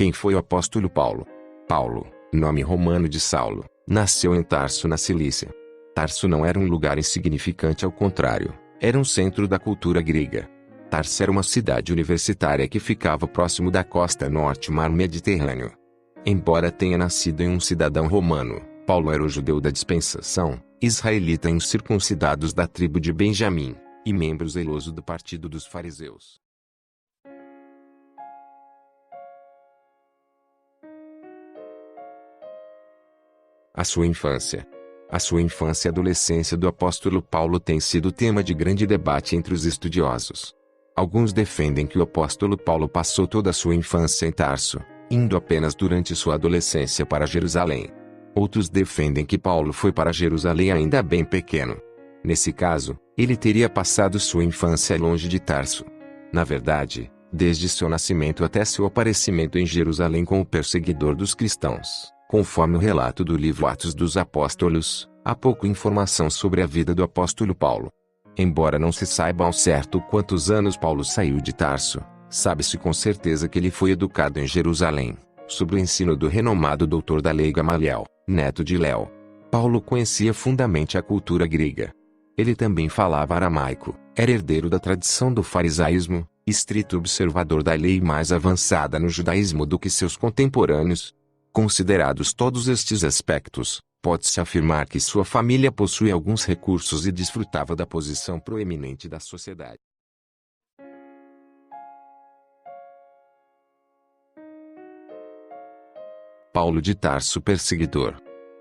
Quem foi o apóstolo Paulo? Paulo, nome romano de Saulo, nasceu em Tarso, na Cilícia. Tarso não era um lugar insignificante, ao contrário, era um centro da cultura grega. Tarso era uma cidade universitária que ficava próximo da costa norte, mar Mediterrâneo. Embora tenha nascido em um cidadão romano, Paulo era o judeu da dispensação, israelita incircuncidados da tribo de Benjamim, e membro zeloso do partido dos fariseus. A sua infância. A sua infância e adolescência do apóstolo Paulo tem sido tema de grande debate entre os estudiosos. Alguns defendem que o apóstolo Paulo passou toda a sua infância em Tarso, indo apenas durante sua adolescência para Jerusalém. Outros defendem que Paulo foi para Jerusalém ainda bem pequeno. Nesse caso, ele teria passado sua infância longe de Tarso. Na verdade, desde seu nascimento até seu aparecimento em Jerusalém como perseguidor dos cristãos, conforme o relato do livro Atos dos Apóstolos, há pouca informação sobre a vida do apóstolo Paulo. Embora não se saiba ao certo quantos anos Paulo saiu de Tarso, sabe-se com certeza que ele foi educado em Jerusalém, sob o ensino do renomado doutor da lei Gamaliel, neto de Léo. Paulo conhecia fundamentalmente a cultura grega. Ele também falava aramaico, era herdeiro da tradição do farisaísmo, estrito observador da lei mais avançada no judaísmo do que seus contemporâneos. Considerados todos estes aspectos, pode-se afirmar que sua família possuía alguns recursos e desfrutava da posição proeminente da sociedade. Paulo de Tarso, perseguidor.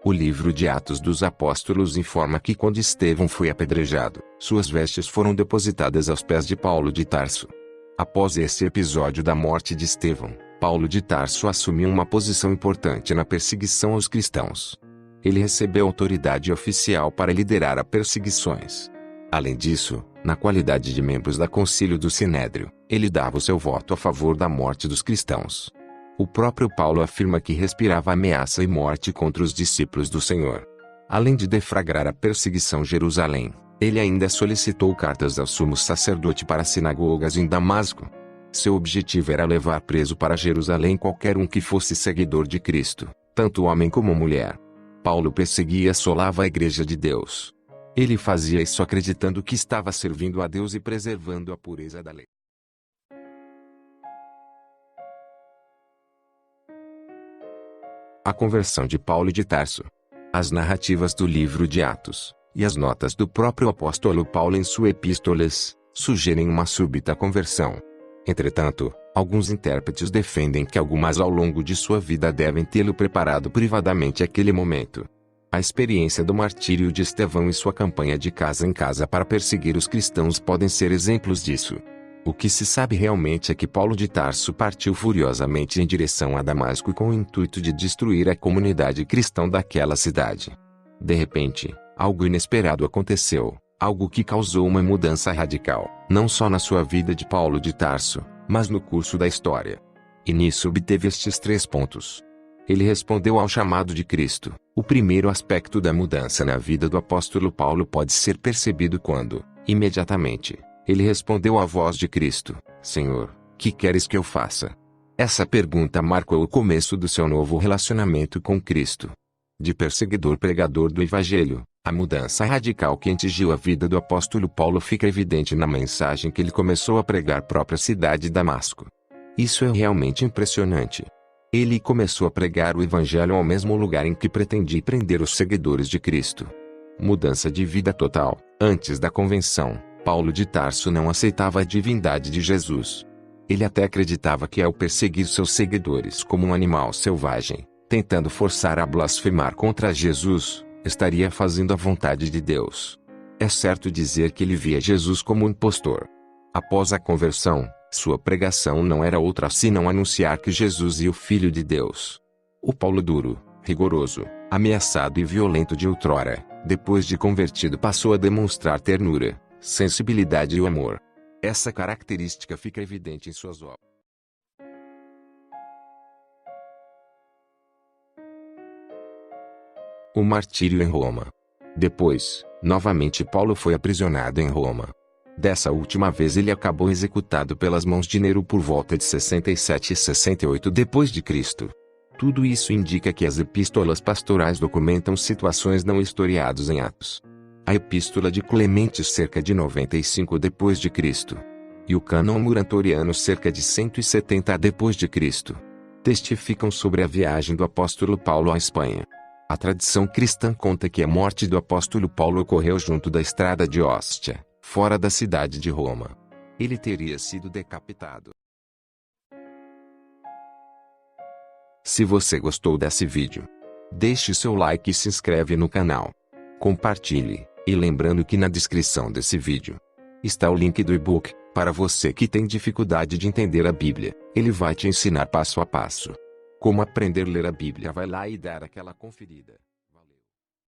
O livro de Atos dos Apóstolos informa que quando Estevão foi apedrejado, suas vestes foram depositadas aos pés de Paulo de Tarso. Após esse episódio da morte de Estevão, Paulo de Tarso assumiu uma posição importante na perseguição aos cristãos. Ele recebeu autoridade oficial para liderar as perseguições. Além disso, na qualidade de membro da Concílio do Sinédrio, ele dava o seu voto a favor da morte dos cristãos. O próprio Paulo afirma que respirava ameaça e morte contra os discípulos do Senhor. Além de deflagrar a perseguição em Jerusalém, ele ainda solicitou cartas ao sumo sacerdote para as sinagogas em Damasco. Seu objetivo era levar preso para Jerusalém qualquer um que fosse seguidor de Cristo, tanto homem como mulher. Paulo perseguia e assolava a Igreja de Deus. Ele fazia isso acreditando que estava servindo a Deus e preservando a pureza da lei. A conversão de Paulo de Tarso. As narrativas do livro de Atos, e as notas do próprio apóstolo Paulo em suas epístolas, sugerem uma súbita conversão. Entretanto, alguns intérpretes defendem que algumas ao longo de sua vida devem tê-lo preparado privadamente àquele momento. A experiência do martírio de Estevão e sua campanha de casa em casa para perseguir os cristãos podem ser exemplos disso. O que se sabe realmente é que Paulo de Tarso partiu furiosamente em direção a Damasco com o intuito de destruir a comunidade cristã daquela cidade. De repente, algo inesperado aconteceu, algo que causou uma mudança radical, não só na sua vida de Paulo de Tarso, mas no curso da história. E nisso obteve estes 3 pontos. Ele respondeu ao chamado de Cristo. O primeiro aspecto da mudança na vida do apóstolo Paulo pode ser percebido quando, imediatamente, ele respondeu à voz de Cristo: Senhor, que queres que eu faça? Essa pergunta marcou o começo do seu novo relacionamento com Cristo. De perseguidor pregador do Evangelho, a mudança radical que atingiu a vida do apóstolo Paulo fica evidente na mensagem que ele começou a pregar própria cidade de Damasco. Isso é realmente impressionante. Ele começou a pregar o Evangelho ao mesmo lugar em que pretendia prender os seguidores de Cristo. Mudança de vida total. Antes da convenção, Paulo de Tarso não aceitava a divindade de Jesus. Ele até acreditava que ao perseguir seus seguidores como um animal selvagem, tentando forçar a blasfemar contra Jesus, estaria fazendo a vontade de Deus. É certo dizer que ele via Jesus como um impostor. Após a conversão, sua pregação não era outra senão anunciar que Jesus é o Filho de Deus. O Paulo duro, rigoroso, ameaçado e violento de outrora, depois de convertido passou a demonstrar ternura, sensibilidade e o amor. Essa característica fica evidente em suas obras. O martírio em Roma. Depois, novamente Paulo foi aprisionado em Roma. Dessa última vez ele acabou executado pelas mãos de Nero por volta de 67 e 68 d.C. Tudo isso indica que as epístolas pastorais documentam situações não historiadas em Atos. A epístola de Clemente cerca de 95 d.C. e o cânon muratoriano cerca de 170 d.C. testificam sobre a viagem do apóstolo Paulo à Espanha. A tradição cristã conta que a morte do apóstolo Paulo ocorreu junto da estrada de Ostia, fora da cidade de Roma. Ele teria sido decapitado. Se você gostou desse vídeo, deixe seu like e se inscreve no canal. Compartilhe, e lembrando que na descrição desse vídeo está o link do e-book, para você que tem dificuldade de entender a Bíblia. Ele vai te ensinar passo a passo como aprender a ler a Bíblia. Vai lá e dar aquela conferida.